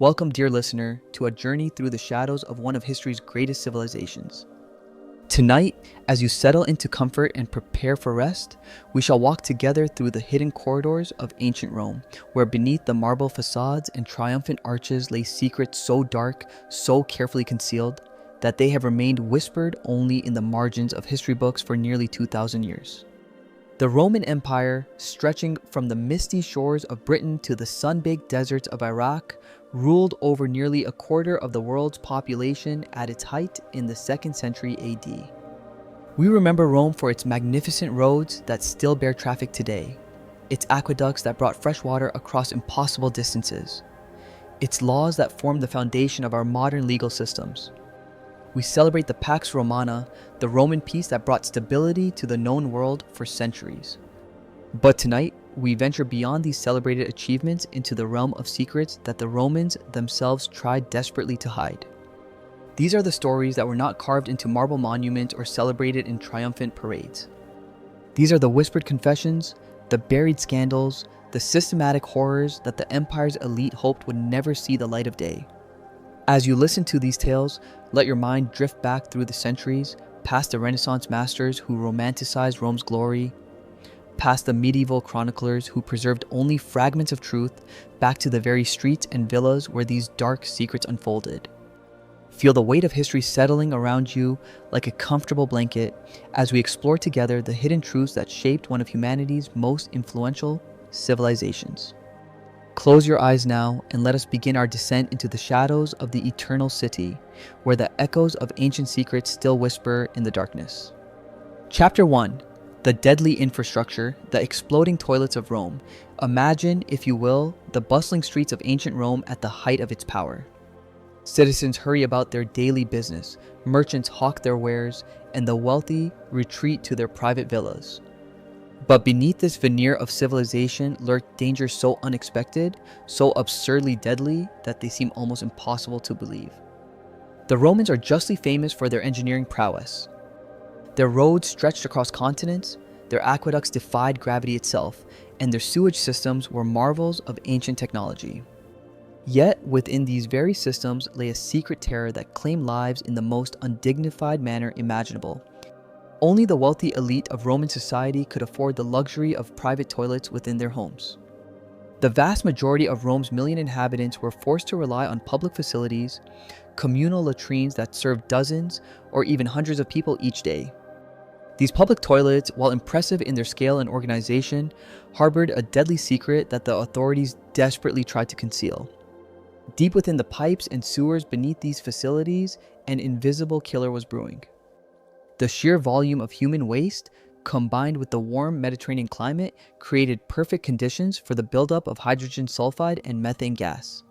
Welcome, dear listener, to a journey through the shadows of one of history's greatest civilizations. Tonight, as you settle into comfort and prepare for rest, we shall walk together through the hidden corridors of ancient Rome, where beneath the marble facades and triumphant arches lay secrets so dark, so carefully concealed, that they have remained whispered only in the margins of history books for nearly 2,000 years. The Roman Empire, stretching from the misty shores of Britain to the sun-baked deserts of Iraq, ruled over nearly a quarter of the world's population at its height in the 2nd century AD. We remember Rome for its magnificent roads that still bear traffic today, its aqueducts that brought fresh water across impossible distances, its laws that formed the foundation of our modern legal systems. We celebrate the Pax Romana, the Roman peace that brought stability to the known world for centuries. But tonight, we venture beyond these celebrated achievements into the realm of secrets that the Romans themselves tried desperately to hide. These are the stories that were not carved into marble monuments or celebrated in triumphant parades. These are the whispered confessions, the buried scandals, the systematic horrors that the empire's elite hoped would never see the light of day. As you listen to these tales, let your mind drift back through the centuries, past the Renaissance masters who romanticized Rome's glory, past the medieval chroniclers who preserved only fragments of truth, back to the very streets and villas where these dark secrets unfolded. Feel the weight of history settling around you like a comfortable blanket as we explore together the hidden truths that shaped one of humanity's most influential civilizations. Close your eyes now and let us begin our descent into the shadows of the eternal city, where the echoes of ancient secrets still whisper in the darkness. Chapter 1. The deadly infrastructure, the exploding toilets of Rome. Imagine, if you will, the bustling streets of ancient Rome at the height of its power. Citizens hurry about their daily business, merchants hawk their wares, and the wealthy retreat to their private villas. But beneath this veneer of civilization lurk dangers so unexpected, so absurdly deadly, that they seem almost impossible to believe. The Romans are justly famous for their engineering prowess. Their roads stretched across continents, their aqueducts defied gravity itself, and their sewage systems were marvels of ancient technology. Yet, within these very systems lay a secret terror that claimed lives in the most undignified manner imaginable. Only the wealthy elite of Roman society could afford the luxury of private toilets within their homes. The vast majority of Rome's million inhabitants were forced to rely on public facilities, communal latrines that served dozens or even hundreds of people each day. These public toilets, while impressive in their scale and organization, harbored a deadly secret that the authorities desperately tried to conceal. Deep within the pipes and sewers beneath these facilities, an invisible killer was brewing. The sheer volume of human waste, combined with the warm Mediterranean climate, created perfect conditions for the buildup of hydrogen sulfide and methane gas.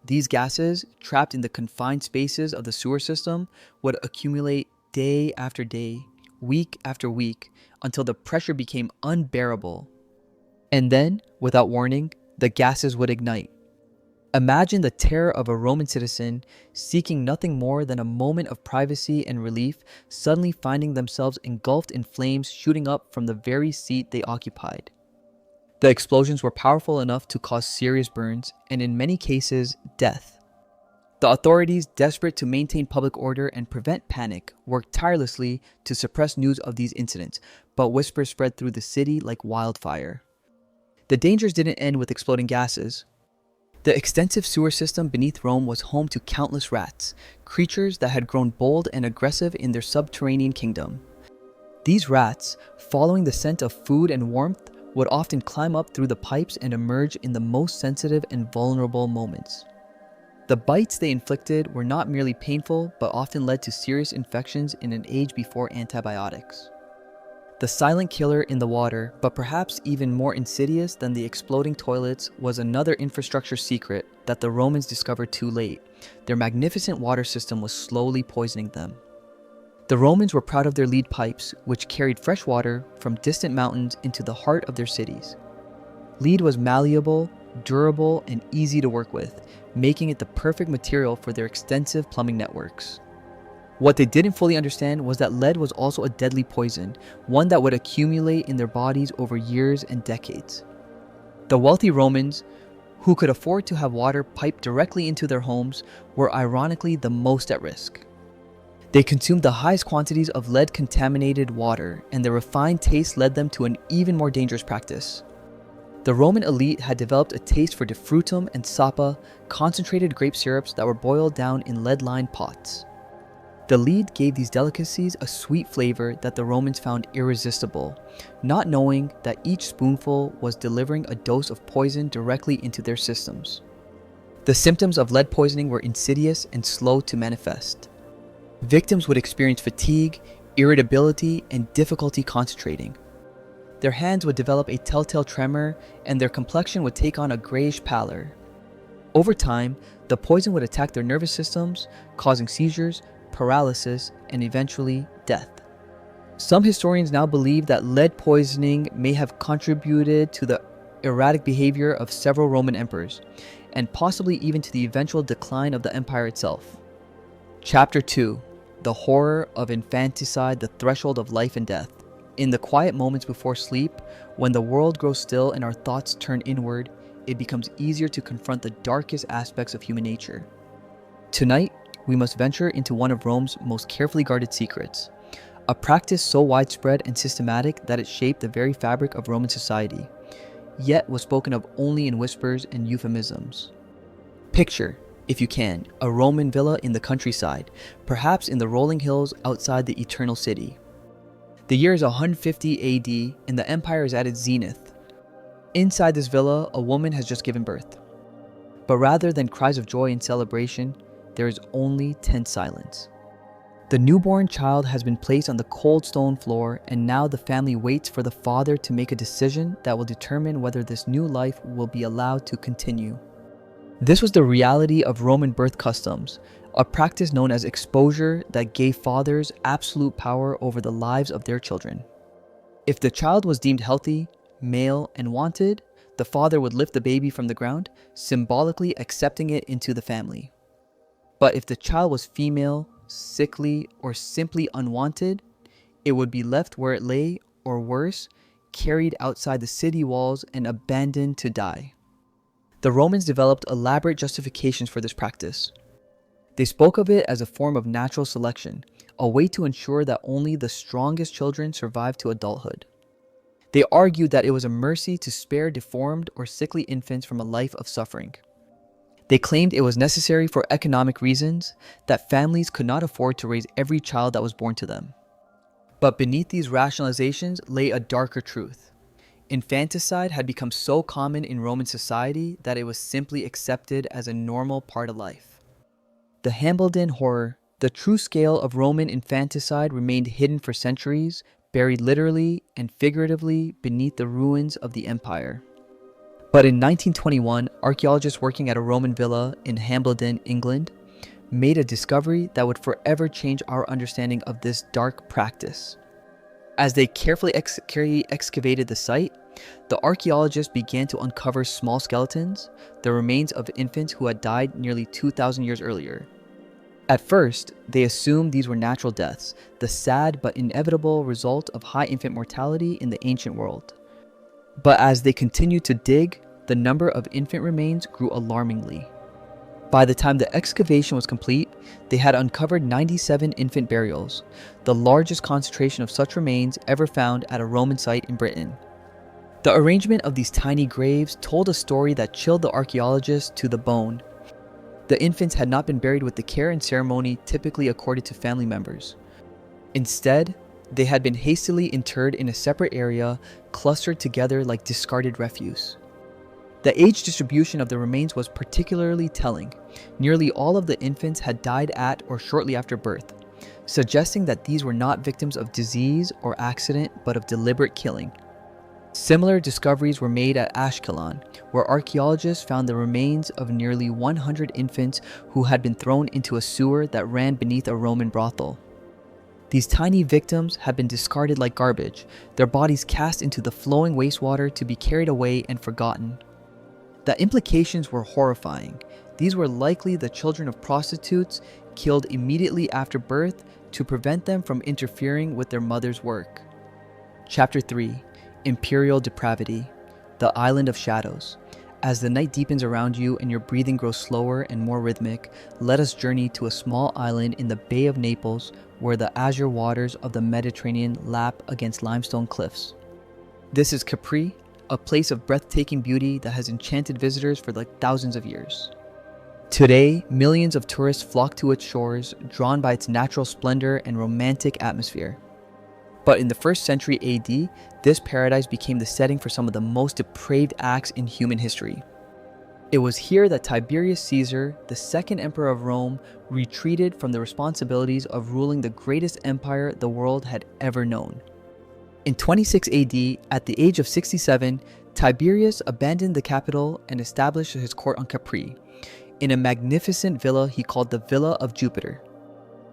These gases, trapped in the confined spaces of the sewer system, would accumulate day after day, week after week, until the pressure became unbearable. And then, without warning, the gases would ignite. Imagine the terror of a Roman citizen seeking nothing more than a moment of privacy and relief, suddenly finding themselves engulfed in flames shooting up from the very seat they occupied. The explosions were powerful enough to cause serious burns, and in many cases, death. The authorities, desperate to maintain public order and prevent panic, worked tirelessly to suppress news of these incidents, but whispers spread through the city like wildfire. The dangers didn't end with exploding gases. The extensive sewer system beneath Rome was home to countless rats, creatures that had grown bold and aggressive in their subterranean kingdom. These rats, following the scent of food and warmth, would often climb up through the pipes and emerge in the most sensitive and vulnerable moments. The bites they inflicted were not merely painful, but often led to serious infections in an age before antibiotics. The silent killer in the water, but perhaps even more insidious than the exploding toilets, was another infrastructure secret that the Romans discovered too late. Their magnificent water system was slowly poisoning them. The Romans were proud of their lead pipes, which carried fresh water from distant mountains into the heart of their cities. Lead was malleable, durable, and easy to work with, making it the perfect material for their extensive plumbing networks. What they didn't fully understand was that lead was also a deadly poison, one that would accumulate in their bodies over years and decades. The wealthy Romans, who could afford to have water piped directly into their homes were ironically the most at risk. They consumed the highest quantities of lead-contaminated water, and their refined taste led them to an even more dangerous practice. The Roman elite had developed a taste for defrutum and sapa, concentrated grape syrups that were boiled down in lead-lined pots. The lead gave these delicacies a sweet flavor that the Romans found irresistible, not knowing that each spoonful was delivering a dose of poison directly into their systems. The symptoms of lead poisoning were insidious and slow to manifest. Victims would experience fatigue, irritability, and difficulty concentrating. Their hands would develop a telltale tremor, and their complexion would take on a grayish pallor. Over time, the poison would attack their nervous systems, causing seizures, paralysis, and eventually death. Some historians now believe that lead poisoning may have contributed to the erratic behavior of several Roman emperors, and possibly even to the eventual decline of the empire itself. Chapter 2. The Horror of Infanticide, the Threshold of Life and Death. In the quiet moments before sleep, when the world grows still and our thoughts turn inward, it becomes easier to confront the darkest aspects of human nature. Tonight, we must venture into one of Rome's most carefully guarded secrets, a practice so widespread and systematic that it shaped the very fabric of Roman society, yet was spoken of only in whispers and euphemisms. Picture, if you can, a Roman villa in the countryside, perhaps in the rolling hills outside the Eternal City. The year is 150 AD, and the empire is at its zenith. Inside this villa, a woman has just given birth. But rather than cries of joy and celebration, there is only tense silence. The newborn child has been placed on the cold stone floor, and now the family waits for the father to make a decision that will determine whether this new life will be allowed to continue. This was the reality of Roman birth customs, a practice known as exposure that gave fathers absolute power over the lives of their children. If the child was deemed healthy, male, and wanted, the father would lift the baby from the ground, symbolically accepting it into the family. But if the child was female, sickly, or simply unwanted, it would be left where it lay, or worse, carried outside the city walls and abandoned to die. The Romans developed elaborate justifications for this practice. They spoke of it as a form of natural selection, a way to ensure that only the strongest children survived to adulthood. They argued that it was a mercy to spare deformed or sickly infants from a life of suffering. They claimed it was necessary for economic reasons, that families could not afford to raise every child that was born to them. But beneath these rationalizations lay a darker truth. Infanticide had become so common in Roman society that it was simply accepted as a normal part of life. The Hambledon horror, the true scale of Roman infanticide, remained hidden for centuries, buried literally and figuratively beneath the ruins of the empire. But in 1921, archaeologists working at a Roman villa in Hambledon, England, made a discovery that would forever change our understanding of this dark practice. As they carefully excavated the site, the archaeologists began to uncover small skeletons, the remains of infants who had died nearly 2,000 years earlier. At first, they assumed these were natural deaths, the sad but inevitable result of high infant mortality in the ancient world. But as they continued to dig, the number of infant remains grew alarmingly. By the time the excavation was complete, they had uncovered 97 infant burials, the largest concentration of such remains ever found at a Roman site in Britain. The arrangement of these tiny graves told a story that chilled the archaeologists to the bone. The infants had not been buried with the care and ceremony typically accorded to family members. Instead, they had been hastily interred in a separate area, clustered together like discarded refuse. The age distribution of the remains was particularly telling. Nearly all of the infants had died at or shortly after birth, suggesting that these were not victims of disease or accident, but of deliberate killing. Similar discoveries were made at Ashkelon, where archaeologists found the remains of nearly 100 infants who had been thrown into a sewer that ran beneath a Roman brothel. These tiny victims had been discarded like garbage, their bodies cast into the flowing wastewater to be carried away and forgotten. The implications were horrifying. These were likely the children of prostitutes killed immediately after birth to prevent them from interfering with their mother's work. Chapter 3. Imperial Depravity, the Island of Shadows. As the night deepens around you and your breathing grows slower and more rhythmic, let us journey to a small island in the Bay of Naples where the azure waters of the Mediterranean lap against limestone cliffs. This is Capri, a place of breathtaking beauty that has enchanted visitors for thousands of years. Today, millions of tourists flock to its shores, drawn by its natural splendor and romantic atmosphere. But in the 1st century AD, this paradise became the setting for some of the most depraved acts in human history. It was here that Tiberius Caesar, the second emperor of Rome, retreated from the responsibilities of ruling the greatest empire the world had ever known. In 26 AD, at the age of 67, Tiberius abandoned the capital and established his court on Capri, in a magnificent villa he called the Villa of Jupiter.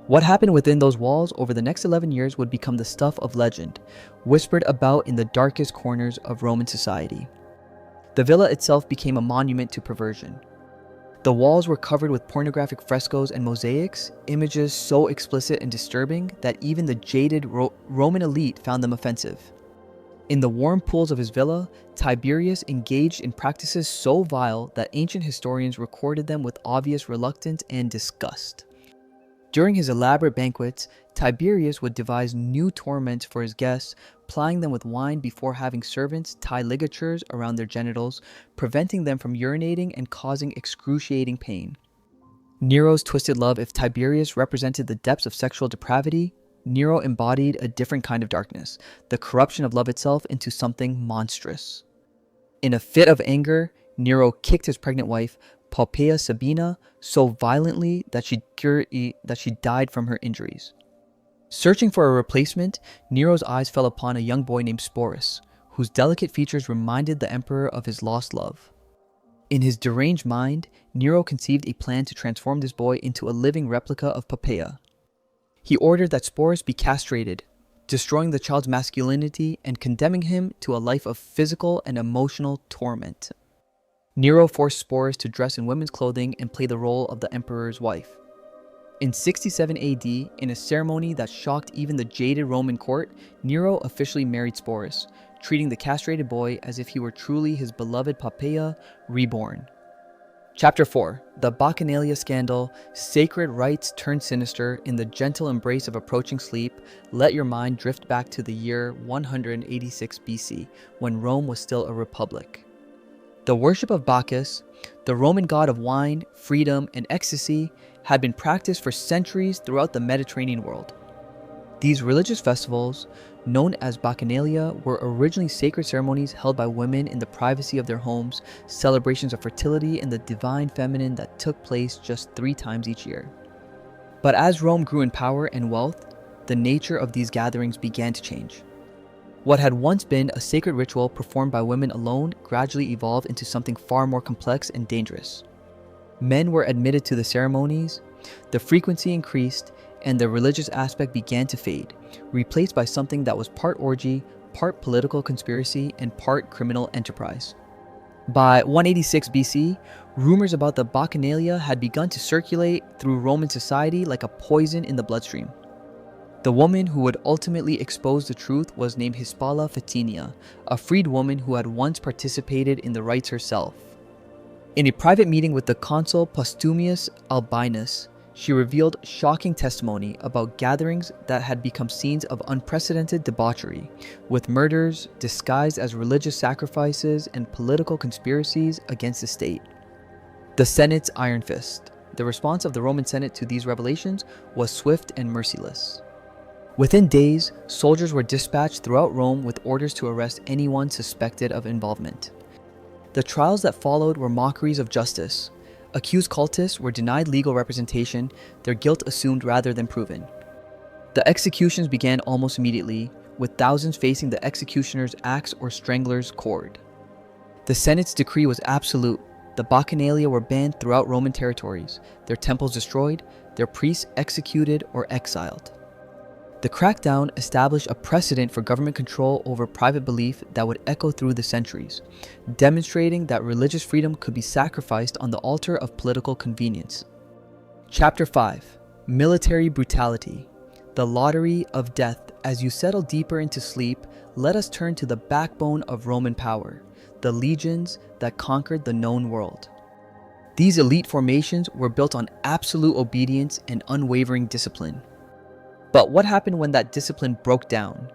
What happened within those walls over the next 11 years would become the stuff of legend, whispered about in the darkest corners of Roman society. The villa itself became a monument to perversion. The walls were covered with pornographic frescoes and mosaics, images so explicit and disturbing that even the jaded Roman elite found them offensive. In the warm pools of his villa, Tiberius engaged in practices so vile that ancient historians recorded them with obvious reluctance and disgust. During his elaborate banquets, Tiberius would devise new torments for his guests, plying them with wine before having servants tie ligatures around their genitals, preventing them from urinating and causing excruciating pain. Nero's twisted love. If Tiberius represented the depths of sexual depravity, Nero embodied a different kind of darkness, the corruption of love itself into something monstrous. In a fit of anger, Nero kicked his pregnant wife, Poppaea Sabina, so violently that she died from her injuries. Searching for a replacement, Nero's eyes fell upon a young boy named Sporus, whose delicate features reminded the emperor of his lost love. In his deranged mind, Nero conceived a plan to transform this boy into a living replica of Poppaea. He ordered that Sporus be castrated, destroying the child's masculinity and condemning him to a life of physical and emotional torment. Nero forced Sporus to dress in women's clothing and play the role of the emperor's wife. In 67 AD, in a ceremony that shocked even the jaded Roman court, Nero officially married Sporus, treating the castrated boy as if he were truly his beloved Poppaea reborn. Chapter 4. The Bacchanalia Scandal. Sacred rites turned sinister. In the gentle embrace of approaching sleep, let your mind drift back to the year 186 BC, when Rome was still a republic. The worship of Bacchus, the Roman god of wine, freedom, and ecstasy, had been practiced for centuries throughout the Mediterranean world. These religious festivals, known as Bacchanalia, were originally sacred ceremonies held by women in the privacy of their homes, celebrations of fertility and the divine feminine that took place just 3 times each year. But as Rome grew in power and wealth, the nature of these gatherings began to change. What had once been a sacred ritual performed by women alone gradually evolved into something far more complex and dangerous. Men were admitted to the ceremonies, the frequency increased, and the religious aspect began to fade, replaced by something that was part orgy, part political conspiracy, and part criminal enterprise. By 186 BC, rumors about the Bacchanalia had begun to circulate through Roman society like a poison in the bloodstream. The woman who would ultimately expose the truth was named Hispala Fatinia, a freed woman who had once participated in the rites herself. In a private meeting with the consul Postumius Albinus, she revealed shocking testimony about gatherings that had become scenes of unprecedented debauchery, with murders disguised as religious sacrifices and political conspiracies against the state. The Senate's iron fist. The response of the Roman Senate to these revelations was swift and merciless. Within days, soldiers were dispatched throughout Rome with orders to arrest anyone suspected of involvement. The trials that followed were mockeries of justice. Accused cultists were denied legal representation, their guilt assumed rather than proven. The executions began almost immediately, with thousands facing the executioner's axe or strangler's cord. The Senate's decree was absolute. The Bacchanalia were banned throughout Roman territories, their temples destroyed, their priests executed or exiled. The crackdown established a precedent for government control over private belief that would echo through the centuries, demonstrating that religious freedom could be sacrificed on the altar of political convenience. Chapter 5. Military Brutality. The Lottery of Death. As you settle deeper into sleep, let us turn to the backbone of Roman power, the legions that conquered the known world. These elite formations were built on absolute obedience and unwavering discipline. But what happened when that discipline broke down?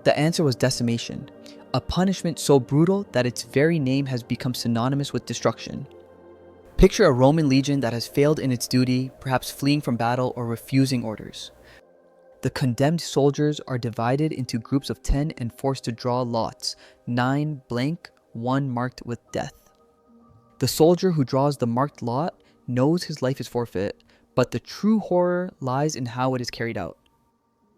The answer was decimation, a punishment so brutal that its very name has become synonymous with destruction. Picture a Roman legion that has failed in its duty, perhaps fleeing from battle or refusing orders. The condemned soldiers are divided into groups of 10 and forced to draw lots, 9 blank, 1 marked with death. The soldier who draws the marked lot knows his life is forfeit, but the true horror lies in how it is carried out.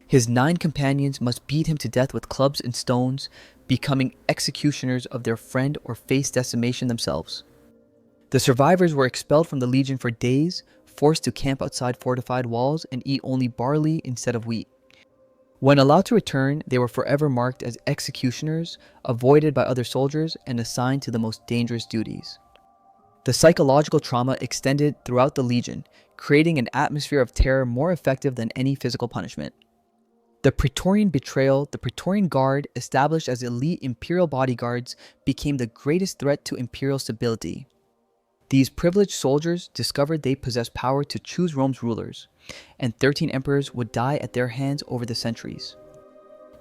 His 9 companions must beat him to death with clubs and stones, becoming executioners of their friend or face decimation themselves. The survivors were expelled from the legion for days, forced to camp outside fortified walls and eat only barley instead of wheat. When allowed to return, they were forever marked as executioners, avoided by other soldiers, and assigned to the most dangerous duties. The psychological trauma extended throughout the legion, creating an atmosphere of terror more effective than any physical punishment. The Praetorian betrayal, the Praetorian Guard, established as elite imperial bodyguards, became the greatest threat to imperial stability. These privileged soldiers discovered they possessed power to choose Rome's rulers, and 13 emperors would die at their hands over the centuries.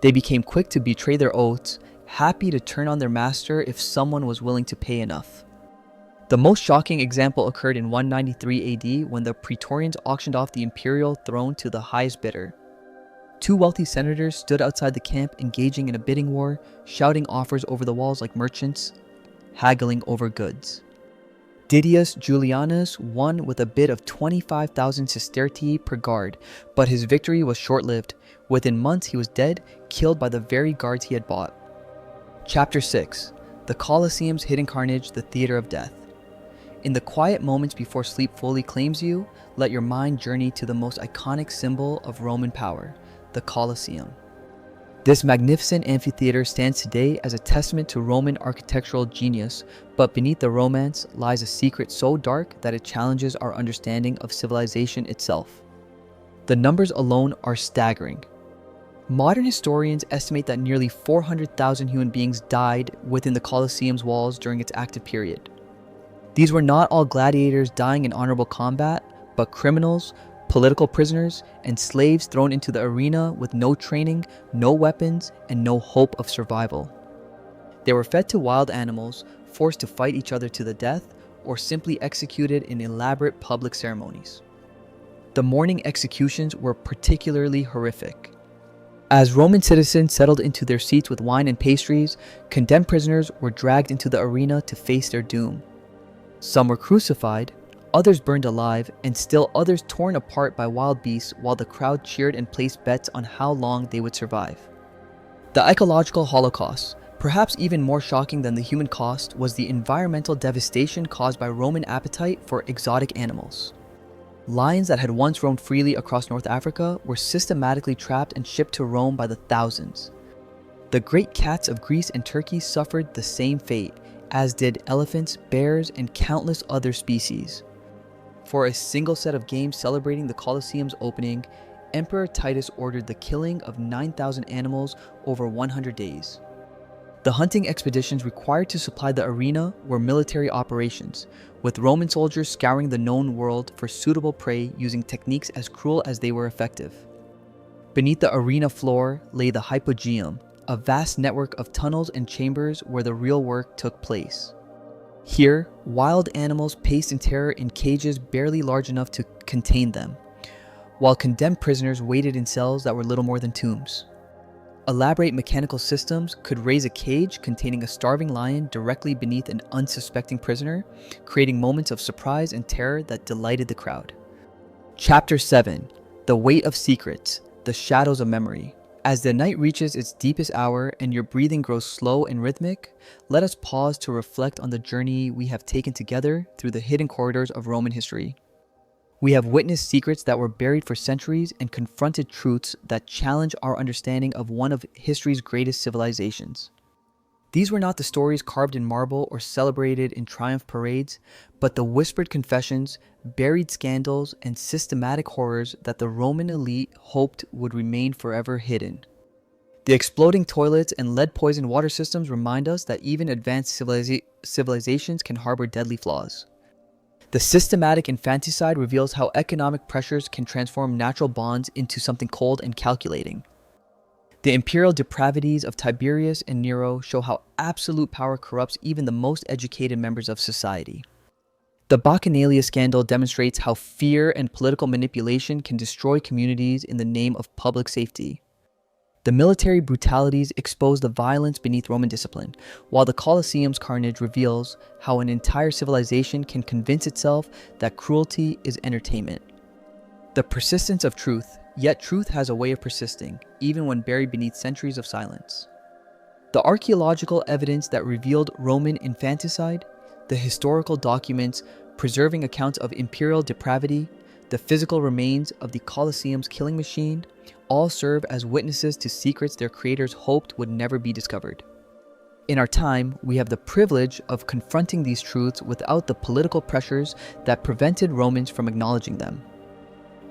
They became quick to betray their oaths, happy to turn on their master if someone was willing to pay enough. The most shocking example occurred in 193 AD when the Praetorians auctioned off the imperial throne to the highest bidder. 2 wealthy senators stood outside the camp engaging in a bidding war, shouting offers over the walls like merchants, haggling over goods. Didius Julianus won with a bid of 25,000 sestertii per guard, but his victory was short-lived. Within months he was dead, killed by the very guards he had bought. Chapter 6. The Colosseum's hidden carnage, the theater of death. In the quiet moments before sleep fully claims you, let your mind journey to the most iconic symbol of Roman power, the Colosseum. This magnificent amphitheater stands today as a testament to Roman architectural genius, but beneath the romance lies a secret so dark that it challenges our understanding of civilization itself. The numbers alone are staggering. Modern historians estimate that nearly 400,000 human beings died within the Colosseum's walls during its active period. These were not all gladiators dying in honorable combat, but criminals, political prisoners, and slaves thrown into the arena with no training, no weapons, and no hope of survival. They were fed to wild animals, forced to fight each other to the death, or simply executed in elaborate public ceremonies. The morning executions were particularly horrific. As Roman citizens settled into their seats with wine and pastries, condemned prisoners were dragged into the arena to face their doom. Some were crucified, others burned alive, and still others torn apart by wild beasts while the crowd cheered and placed bets on how long they would survive. The ecological holocaust, perhaps even more shocking than the human cost, was the environmental devastation caused by Roman appetite for exotic animals. Lions that had once roamed freely across North Africa were systematically trapped and shipped to Rome by the thousands. The great cats of Greece and Turkey suffered the same fate, as did elephants, bears, and countless other species. For a single set of games celebrating the Colosseum's opening, Emperor Titus ordered the killing of 9,000 animals over 100 days. The hunting expeditions required to supply the arena were military operations, with Roman soldiers scouring the known world for suitable prey using techniques as cruel as they were effective. Beneath the arena floor lay the hypogeum, a vast network of tunnels and chambers where the real work took place. Here, wild animals paced in terror in cages barely large enough to contain them, while condemned prisoners waited in cells that were little more than tombs. Elaborate mechanical systems could raise a cage containing a starving lion directly beneath an unsuspecting prisoner, creating moments of surprise and terror that delighted the crowd. Chapter 7. The Weight of Secrets, the Shadows of Memory. As the night reaches its deepest hour and your breathing grows slow and rhythmic, let us pause to reflect on the journey we have taken together through the hidden corridors of Roman history. We have witnessed secrets that were buried for centuries and confronted truths that challenge our understanding of one of history's greatest civilizations. These were not the stories carved in marble or celebrated in triumph parades, but the whispered confessions, buried scandals, and systematic horrors that the Roman elite hoped would remain forever hidden. The exploding toilets and lead-poisoned water systems remind us that even advanced civilizations can harbor deadly flaws. The systematic infanticide reveals how economic pressures can transform natural bonds into something cold and calculating. The imperial depravities of Tiberius and Nero show how absolute power corrupts even the most educated members of society. The Bacchanalia scandal demonstrates how fear and political manipulation can destroy communities in the name of public safety. The military brutalities expose the violence beneath Roman discipline, while the Colosseum's carnage reveals how an entire civilization can convince itself that cruelty is entertainment. The persistence of truth, yet truth has a way of persisting, even when buried beneath centuries of silence. The archaeological evidence that revealed Roman infanticide, the historical documents preserving accounts of imperial depravity, the physical remains of the Colosseum's killing machine, all serve as witnesses to secrets their creators hoped would never be discovered. In our time, we have the privilege of confronting these truths without the political pressures that prevented Romans from acknowledging them.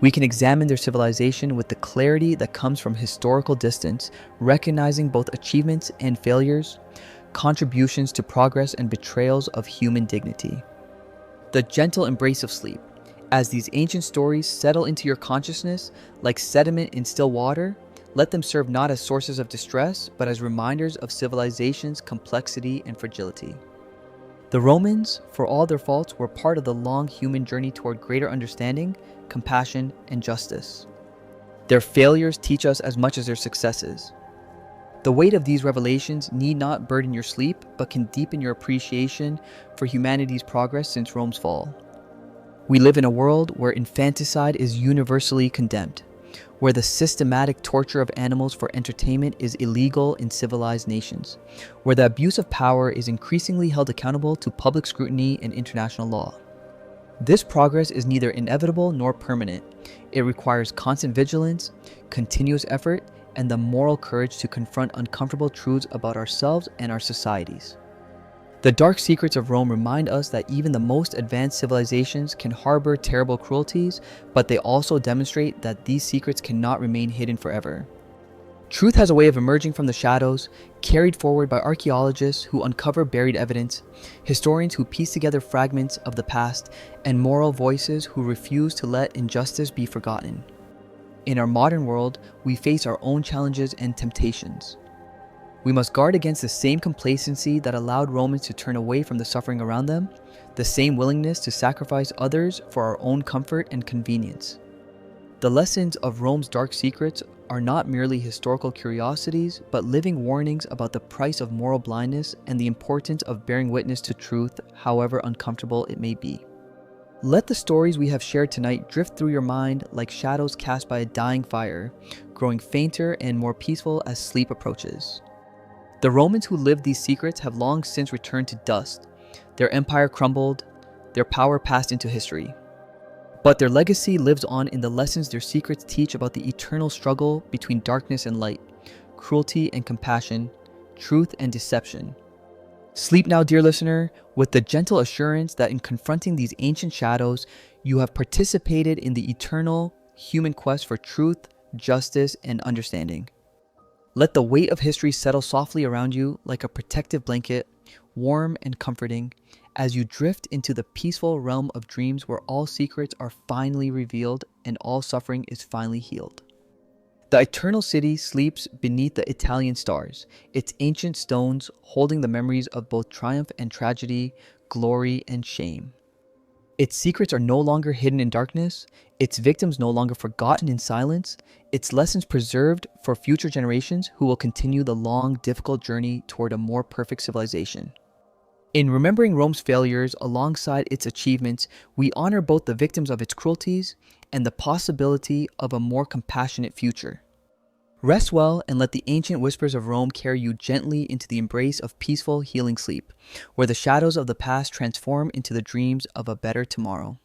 We can examine their civilization with the clarity that comes from historical distance, recognizing both achievements and failures, contributions to progress and betrayals of human dignity. The gentle embrace of sleep. As these ancient stories settle into your consciousness like sediment in still water, let them serve not as sources of distress, but as reminders of civilization's complexity and fragility. The Romans, for all their faults, were part of the long human journey toward greater understanding, compassion, and justice. Their failures teach us as much as their successes. The weight of these revelations need not burden your sleep, but can deepen your appreciation for humanity's progress since Rome's fall. We live in a world where infanticide is universally condemned, where the systematic torture of animals for entertainment is illegal in civilized nations, where the abuse of power is increasingly held accountable to public scrutiny and international law. This progress is neither inevitable nor permanent. It requires constant vigilance, continuous effort, and the moral courage to confront uncomfortable truths about ourselves and our societies. The dark secrets of Rome remind us that even the most advanced civilizations can harbor terrible cruelties, but they also demonstrate that these secrets cannot remain hidden forever. Truth has a way of emerging from the shadows, carried forward by archaeologists who uncover buried evidence, historians who piece together fragments of the past, and moral voices who refuse to let injustice be forgotten. In our modern world, we face our own challenges and temptations. We must guard against the same complacency that allowed Romans to turn away from the suffering around them, the same willingness to sacrifice others for our own comfort and convenience. The lessons of Rome's dark secrets are not merely historical curiosities, but living warnings about the price of moral blindness and the importance of bearing witness to truth, however uncomfortable it may be. Let the stories we have shared tonight drift through your mind like shadows cast by a dying fire, growing fainter and more peaceful as sleep approaches. The Romans who lived these secrets have long since returned to dust. Their empire crumbled, their power passed into history. But their legacy lives on in the lessons their secrets teach about the eternal struggle between darkness and light, cruelty and compassion, truth and deception. Sleep now, dear listener, with the gentle assurance that in confronting these ancient shadows, you have participated in the eternal human quest for truth, justice, and understanding. Let the weight of history settle softly around you like a protective blanket, warm and comforting, as you drift into the peaceful realm of dreams where all secrets are finally revealed and all suffering is finally healed. The eternal city sleeps beneath the Italian stars, its ancient stones holding the memories of both triumph and tragedy, glory and shame. Its secrets are no longer hidden in darkness, its victims no longer forgotten in silence, its lessons preserved for future generations who will continue the long, difficult journey toward a more perfect civilization. In remembering Rome's failures alongside its achievements, we honor both the victims of its cruelties and the possibility of a more compassionate future. Rest well and let the ancient whispers of Rome carry you gently into the embrace of peaceful, healing sleep, where the shadows of the past transform into the dreams of a better tomorrow.